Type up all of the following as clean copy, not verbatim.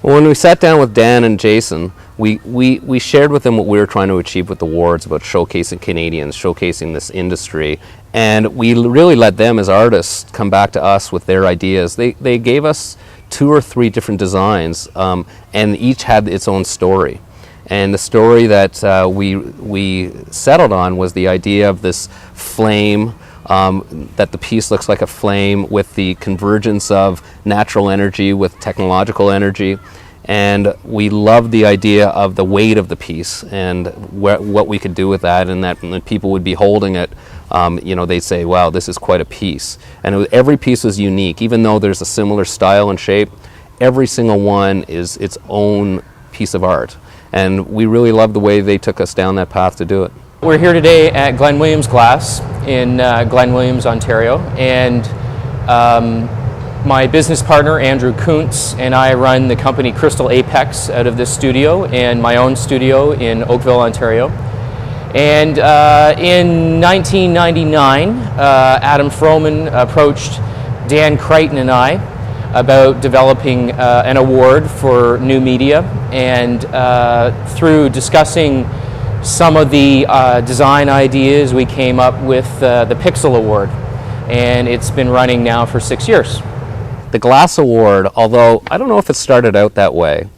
Well, when we sat down with Dan and Jason, we shared with them what we were trying to achieve with the awards about showcasing Canadians, showcasing this industry, and we really let them as artists come back to us with their ideas. They gave us 2 or 3 different designs, and each had its own story. And the story that we settled on was the idea of this flame, that the piece looks like a flame with the convergence of natural energy with technological energy. And we loved the idea of the weight of the piece and what we could do with that, and that when people would be holding it, they'd say, wow, this is quite a piece. And every piece was unique. Even though there's a similar style and shape, every single one is its own piece of art. And we really loved the way they took us down that path to do it. We're here today at Glen Williams Glass in Glen Williams, Ontario, and my business partner Andrew Kuntz and I run the company Crystal Apex out of this studio and my own studio in Oakville, Ontario. And in 1999, Adam Froman approached Dan Crichton and I about developing an award for new media, and through discussing some of the design ideas, we came up with the Pixel Award, and it's been running now for 6 years. The Glass Award, although I don't know if it started out that way,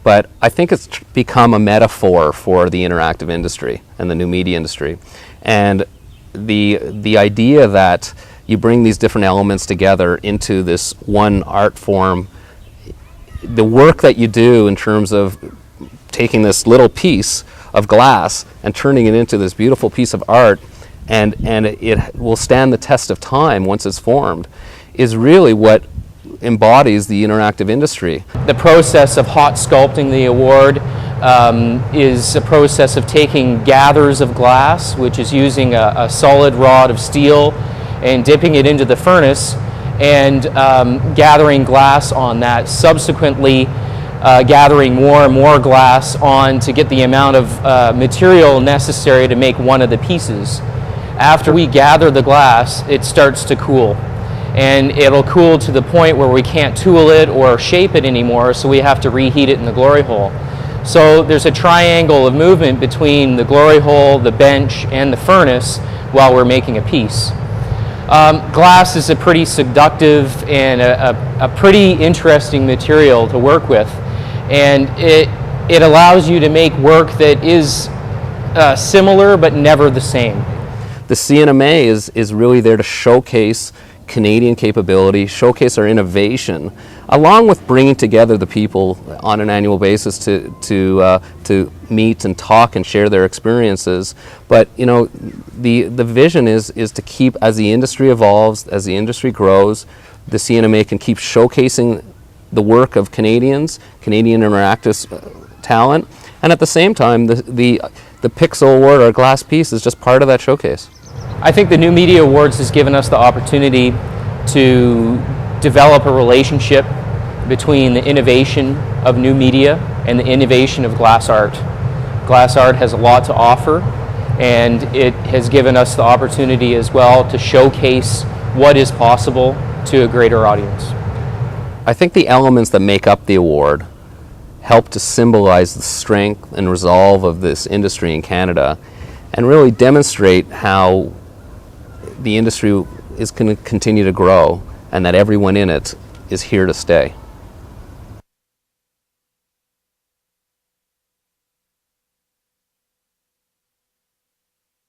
but I think it's become a metaphor for the interactive industry and the new media industry. And the idea that you bring these different elements together into this one art form, the work that you do in terms of taking this little piece of glass and turning it into this beautiful piece of art, and it will stand the test of time once it's formed, is really what embodies the interactive industry. The process of hot sculpting the award is a process of taking gathers of glass, which is using a solid rod of steel, and dipping it into the furnace and gathering glass on that, subsequently gathering more and more glass on to get the amount of material necessary to make one of the pieces. After we gather the glass, it starts to cool. And it'll cool to the point where we can't tool it or shape it anymore, so we have to reheat it in the glory hole. So there's a triangle of movement between the glory hole, the bench, and the furnace while we're making a piece. Glass is a pretty seductive and a pretty interesting material to work with, and it allows you to make work that is similar but never the same. The CNMA is really there to showcase Canadian capability, showcase our innovation, along with bringing together the people on an annual basis to meet and talk and share their experiences. But the vision is to keep, as the industry evolves, as the industry grows, the CNMA can keep showcasing the work of Canadians, Canadian interactive talent, and at the same time the Pixel Award, or glass piece, is just part of that showcase. I think the New Media Awards has given us the opportunity to develop a relationship between the innovation of new media and the innovation of glass art. Glass art has a lot to offer, and it has given us the opportunity as well to showcase what is possible to a greater audience. I think the elements that make up the award help to symbolize the strength and resolve of this industry in Canada, and really demonstrate how the industry is going to continue to grow, and that everyone in it is here to stay.